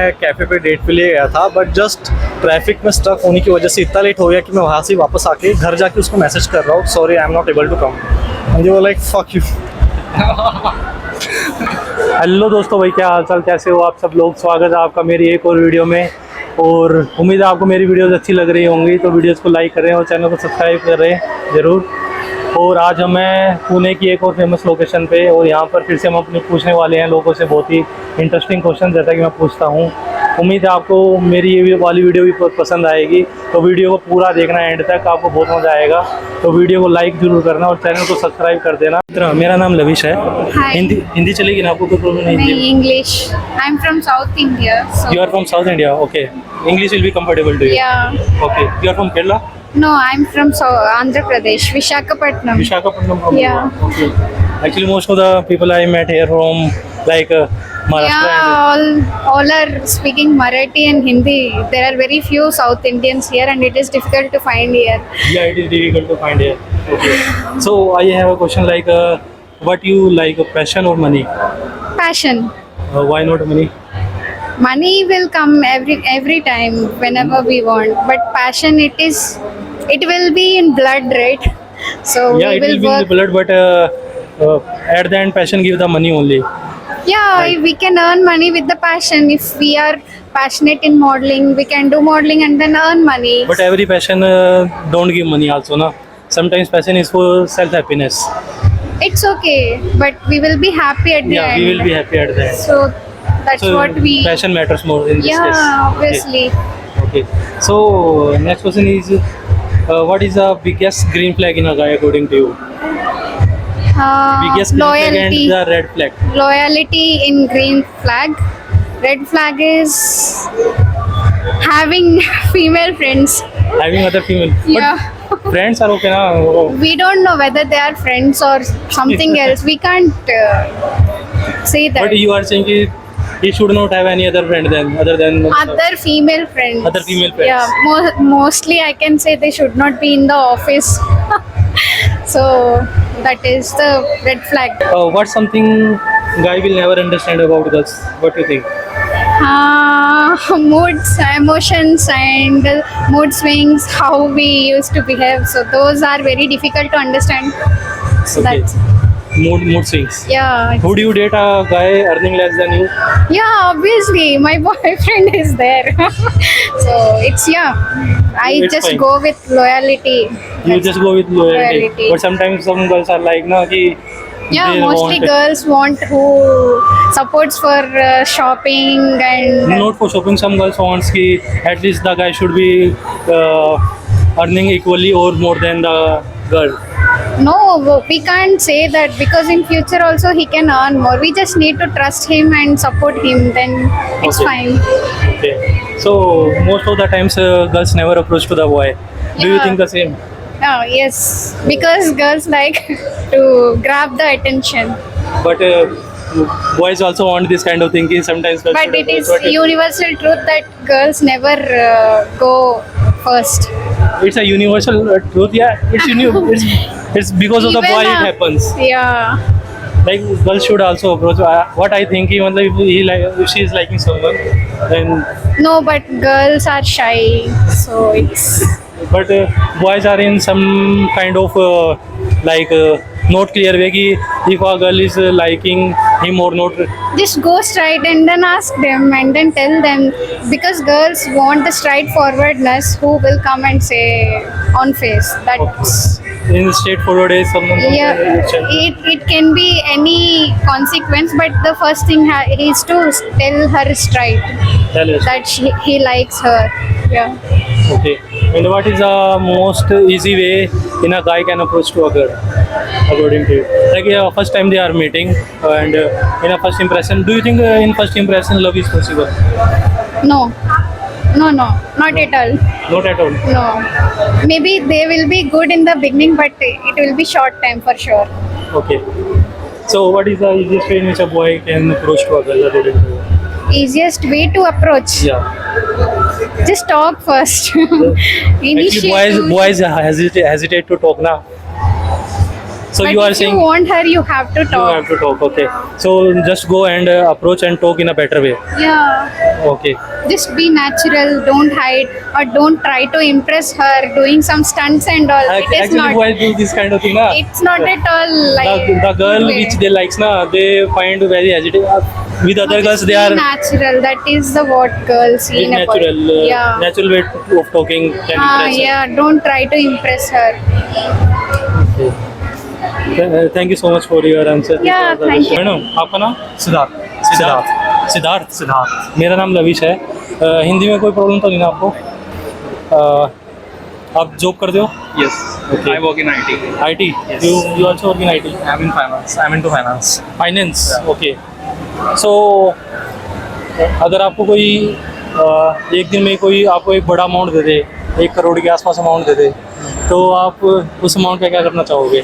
मैं कैफ़े पे डेट पे लिए गया था, बट जस्ट ट्रैफिक में स्टक होने की वजह से इतना लेट हो गया कि मैं वहाँ से वापस आके घर जाके उसको मैसेज कर रहा हूँ, sorry I am not able to come. And वो लाइक फक यू। हेलो दोस्तों, भाई क्या हाल चाल, कैसे हो आप सब लोग। स्वागत है आपका मेरी एक और वीडियो में। और उम्मीद है आपको मेरी वीडियोस अच्छी लग रही होंगी, तो वीडियोस को लाइक करें और चैनल को सब्सक्राइब करें ज़रूर। और आज हमें पुणे की एक और फेमस लोकेशन पे, और यहाँ पर फिर से हम अपने पूछने वाले हैं लोगों से बहुत ही इंटरेस्टिंग क्वेश्चन, जैसा कि मैं पूछता हूँ। उम्मीद है आपको मेरी ये वाली वीडियो भी बहुत पसंद आएगी, तो वीडियो को पूरा देखना एंड तक, आपको बहुत मज़ा आएगा। तो वीडियो को लाइक जरूर करना और चैनल को सब्सक्राइब कर देना। मेरा नाम लविश है। हिंदी चलेगी ना, आपको कोई प्रॉब्लम नहीं? नहीं, English. I'm from South India. So You are from South India, okay. English will be comfortable to you. yeah. Okay. You are from Kerala? No, I'm from Andhra Pradesh, Visakhapatnam. Visakhapatnam from Yeah. Kerala. Okay. Actually, most of the people I met here from like Maharashtra. Yeah, all are speaking Marathi and Hindi. There are very few South Indians here, and it is difficult to find here. Yeah, it is difficult to find here. Okay. So I have a question like, what you like, passion or money? Passion. Why not money? Money will come every time whenever we want, but passion it will be in blood, right? So Yeah, we it will be in the work. blood, but at the end, passion give the money only. Yeah, we can earn money with the passion. If we are passionate in modeling, we can do modeling and then earn money. But every passion don't give money also, na. Sometimes passion is for self happiness. It's okay, but we will be happy at the Yeah, end. we will be happy at the end. So that's So what we. passion matters more in this Yeah, case. obviously. Okay. So next question is, what is the biggest green flag in a guy according to you? Biggest green flag and Loyalty. the red flag. Loyalty in green flag. Red flag is having female friends. Having other female. Yeah. But friends are okay, na. We don't know whether they are friends or something else. We can't say that. But you are saying he should not have any other friend other than Other female friends. Other female friends. Yeah, mostly I can say they should not be in the office. So that is the red flag. What's something guy will never understand about girls? What do you think? Moods, emotions, and mood swings, how we used to behave. So those are very difficult to understand. So Okay. that's Mood swings. yeah. Would you date a guy earning less than you? Yeah, obviously, my boyfriend is there. So it's I It's just fine. go with loyalty. You just go with loyalty. Loyalty. But sometimes some girls are like, na, ki Yeah, they mostly want- girls want who supports for shopping and Not for shopping. Some girls wants ki at least the guy should be earning equally or more than the girl. no, we can't say that because in future also he can earn more. We just need to trust him and support him. Then it's Okay. fine. Okay. So most of the times girls never approach to the boy. Do you Yeah. think the same? Oh yes, because girls like to grab the attention. But boys also want this kind of thinking. Sometimes girls But should it is approach, but universal truth that girls never go first. it's a universal truth. Yeah, it's because of the Even, boy it happens. Yeah. Like girls should also approach. What I think, even if if she is liking someone, then No, but girls are shy, so it's. but boys are in some kind of not clear way ki if a girl is liking him or not. Just go straight and then ask them and then tell them, because girls want the straightforwardness who will come and say on face. That's In straightforward way, someone comes yeah. and says, It can be any consequence, but the first thing is to tell her straight tell us. that he likes her. Yeah. Okay. And what is the most easy way in a guy can approach to a girl, according to you? Like first time they are meeting, and in a first impression, do you think in first impression love is possible? No, not at all. Not at all. No, maybe they will be good in the beginning, but it will be short time for sure. Okay. So what is the easiest way in which a boy can approach to a girl, according to you? Easiest way to approach. Yeah. Just talk first. Actually, Initiate. boys hesitate to talk now. So but you are if saying you want her, you have to you talk. have to talk. Okay. So just go and approach and talk in a better way. Yeah. Okay. Just be natural. Don't hide or don't try to impress her doing some stunts and all. It is Actually, not. boys do this kind of thing, na. It's not at all like The girl good way. which they likes, na, they find very agitated. With other girls, Just they be are natural. That is the what girls see with in a boy. natural, Yeah. natural way of talking can impress her. Yeah. Don't try to impress her. Thank you so much for your answer. Yeah, thank you. Madam आपका नाम? सिद्धार्थ सिद्धार्थ सिद्धार्थ सिद्धार्थ मेरा नाम lavish है। हिंदी में कोई problem तो नहीं ना आपको? आप जॉब करते हो? Yes Okay. I work in IT IT? You also work in IT? I am in finance I am into finance finance, okay. So अगर आपको कोई एक दिन में कोई आपको एक बड़ा अमाउंट दे दे, 1 करोड़ के आसपास अमाउंट दे दे, तो आप उस अमाउंट का क्या करना चाहोगे?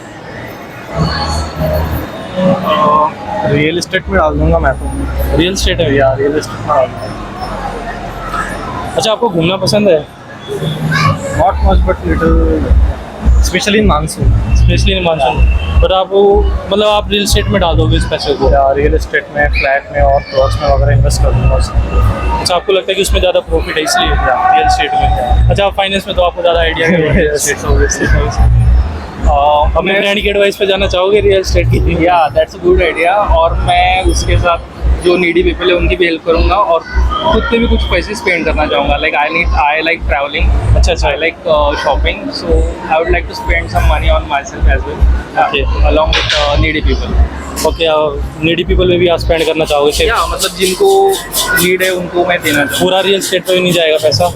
रियल एस्टेट में डाल दूंगा मैं तो रियल स्टेट है? या रियल एस्टेट में डाल दूंगा अच्छा, आपको घूमना पसंद है? Not much but little specially in monsoon specially in monsoon. But आप मतलब आप रियल स्टेट में डाल दोगे इस पैसे को? या रियल एस्टेट में फ्लैट में और प्लॉट्स में वगैरह इन्वेस्ट कर दूंगा उसमें। अच्छा, आपको लगता है कि उसमें ज़्यादा प्रॉफिट है इसलिए रियल स्टेट में? अच्छा, आप फाइनेंस में तो आपको ज़्यादा आइडिया है रियल स्टेट। अपने फ्रेंड की एडवाइस पे जाना चाहोगे रियल स्टेट की? या दैट्स अ गुड आइडिया। और मैं उसके साथ जो नीडी पीपल है उनकी भी हेल्प करूंगा और खुद पे भी कुछ पैसे स्पेंड करना चाहूँगा। लाइक आई लाइक ट्रैवलिंग, अच्छा I like shopping, so I would like to spend some money on myself as Okay. Well along with needy people. Okay, needy people में भी आप स्पेंड करना चाहोगे सिर्फ? या मतलब जिनको नीड है उनको मैं देना चाहूँगा। पूरा रियल स्टेट पे भी नहीं जाएगा पैसा?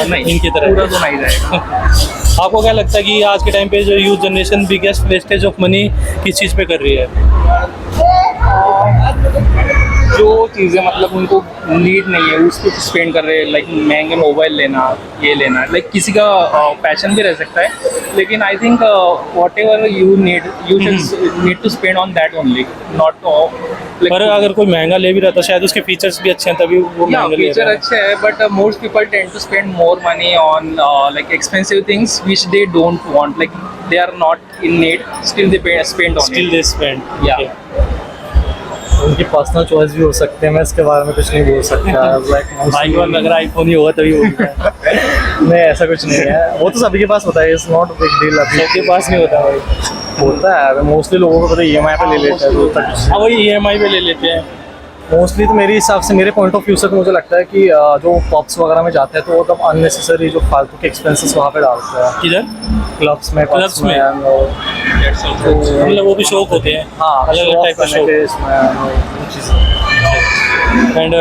नहीं, इनकी तरह पूरा तो नहीं जाएगा। आपको क्या लगता है कि आज के टाइम पे जो youth generation biggest wastage of money किस चीज़ पे कर रही है? जो चीज़ें मतलब उनको नीड नहीं है उस पर स्पेंड कर रहे हैं। लाइक महंगे मोबाइल लेना, ये लेना, लाइक किसी का पैशन भी रह सकता है, लेकिन I think whatever you need you need to spend on that only, not पर अगर कोई महंगा ले भी रहा तो शायद उसके फीचर्स भी अच्छे हैं तभी वो या महंगा ले फीचर रहा है। अच्छे है, but most people tend to spend more money on like expensive things which they don't want, like they are not in need, still they spend on still they spend. या उनकी पर्सनल चॉइस भी हो सकते हैं, मैं इसके बारे में कुछ नहीं बोल सकता। आईफोन अगर आईफोन ही होगा तभी होगा। नहीं, ऐसा कुछ नहीं है, वो तो सभी के पास होता है, इट्स नॉट बिग डील। अभी सबके पास नहीं होता भाई। होता है, मोस्टली लोगों को पता है EMI पे ले लेते हैं, तो तक हाँ, वही EMI पे ले लेते हैं। मोस्टली तो मेरे हिसाब से, मेरे पॉइंट ऑफ व्यू से तो मुझे लगता है कि जो पब्स वगैरह में जाते हैं तो वो तब अननेसेसरी जो फालतू के एक्सपेंसेस वहाँ पे डालते हैं, किधर? क्लब्स में, Clubs में? तो मतलब वो भी शौक होते हैं, हाँ, अलग अलग टाइप का शौक। एंड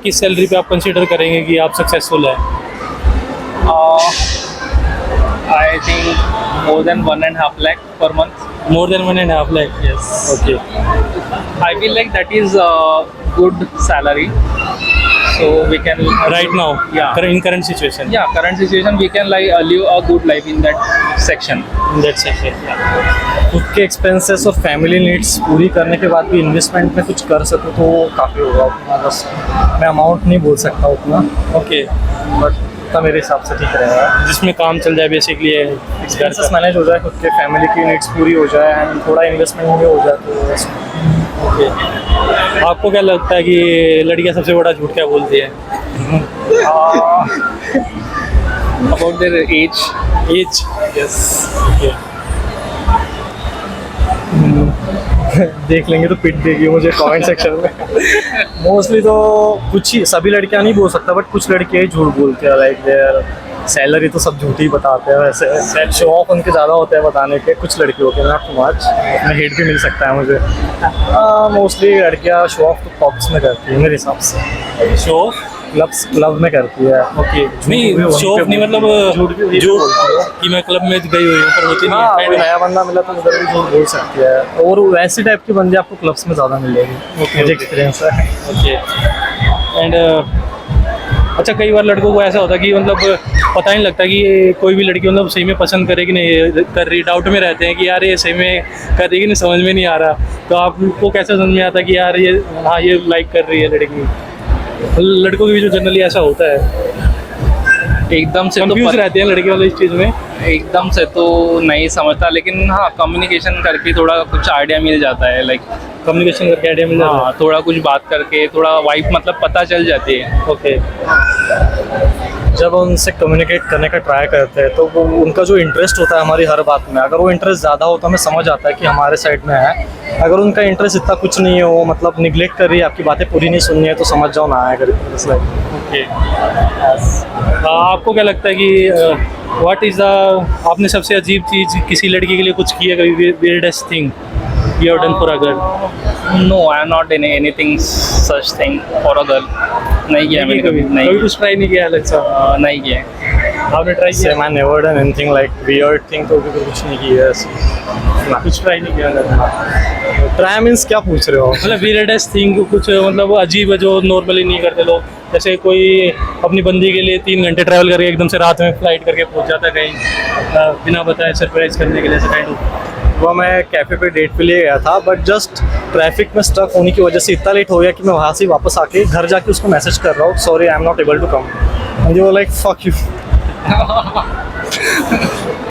किस सैलरी पे आप कंसीडर करेंगे कि आप सक्सेसफुल है? I think more than 1.5 lakh per month. More than 1.5 lakh? Yes. Okay. I feel like that is a good salary. So we can right now? Yeah. In current situation? Yeah, current situation we can like live a good life in that section. That's it. खुद के expenses और family needs पूरी करने के बाद भी investment में कुछ कर सकूँ तो काफ़ी होगा उतना। बस मैं अमाउंट नहीं बोल सकता उतना, ओके, बट उतना मेरे हिसाब से ठीक रहेगा। जिसमें काम चल जाए बेसिकली, एक्सपेंसेस मैनेज हो जाए, खुद के फैमिली की नीड्स पूरी हो जाए एंड थोड़ा इन्वेस्टमेंट भी हो जाए तो बस। ओके। आपको क्या लगता है कि लड़कियां सबसे बड़ा झूठ क्या बोलती है? About their age. Age? Yes. Okay. देख लेंगे तो पिट देगी मुझे कमेंट सेक्शन में। मोस्टली तो कुछ ही, सभी लड़कियां नहीं बोल सकता, बट कुछ लड़कियां ही झूठ बोलती हैं। लाइक देयर सैलरी तो सब झूठ ही बताते हैं, वैसे शो ऑफ उनके ज़्यादा होते हैं बताने के। कुछ लड़कियों के, नॉट टू मच, अपना हेट भी मिल सकता है मुझे। मोस्टली लड़कियां शो ऑफ तो पब्स में करती है मेरे हिसाब से, शो क्लब में करती है। ओके, नहीं शो ऑफ नहीं, मतलब झूठ कि मैं क्लब में गई हुई हूँ, पर होती नहीं हाँ, है। कोई नया बंदा मिला तो उधर भी झूठ बोल सकती है, और वैसे टाइप की बंदे आपको क्लब्स में ज़्यादा मिलेगी। मुझे एक्सपीरियंस है। ओके। एंड अच्छा, कई बार लड़कों को ऐसा होता है कि मतलब पता नहीं लगता कि कोई भी लड़की मतलब सही में पसंद करे कि नहीं कर रही, डाउट में रहते हैं कि यार ये सही में कर रही है कि नहीं, समझ में नहीं आ रहा। तो आपको कैसे समझ में आता कि यार ये, हाँ ये लाइक कर रही है लड़की? लड़कों के भी जो जनरली ऐसा होता है। एकदम से तो कंफ्यूज रहते हैं लड़के वाले इस चीज़ में। एकदम से तो नहीं समझता, लेकिन हाँ कम्युनिकेशन करके थोड़ा कुछ आइडिया मिल जाता है, लाइक कम्युनिकेशन करके आइडिया मिल जाता हाँ थोड़ा कुछ बात करके थोड़ा वाइब मतलब पता चल जाती है। है। ओके। जब उनसे कम्युनिकेट करने का ट्राई करते हैं तो वो उनका जो इंटरेस्ट होता है हमारी हर बात में, अगर वो इंटरेस्ट ज़्यादा हो तो हमें समझ आता है कि हमारे साइड में है। अगर उनका इंटरेस्ट इतना कुछ नहीं है, वो मतलब निगलेक्ट कर रही है, आपकी बातें पूरी नहीं सुननी है, तो समझ जाओ ना आया कर। ओके। आपको क्या लगता है कि व्हाट इज़ द, आपने सबसे अजीब चीज़ किसी लड़की के लिए कुछ किया कभी, weirdest thing you have done for a girl? No I am not in anything such thing for a girl. नहीं किया मैंने कभी, कभी नहीं कुछ ट्राई नहीं किया अलग सा? नहीं किया। आपने ट्राई किया? Same, I never done anything like weird thing, तो कभी कुछ नहीं किया ऐसे। कुछ ट्राई नहीं किया अलग? ट्राई मीन्स क्या पूछ रहे हो? मतलब weirdest थिंग कुछ मतलब अजीब है जो नॉर्मली नहीं करते लोग, जैसे कोई अपनी बंदी के लिए 3 घंटे ट्रैवल करके एकदम से रात में फ्लाइट करके पहुंच जाता है कहीं बिना बताए सरप्राइज करने के लिए, ऐसा काइंड ऑफ। वो मैं कैफ़े पे डेट पे लिए गया था, बट जस्ट ट्रैफिक में स्टक होने की वजह से इतना लेट हो गया कि मैं वहाँ से वापस आके घर जाके उसको मैसेज कर रहा हूँ, sorry I am not able to come, and you were like fuck you.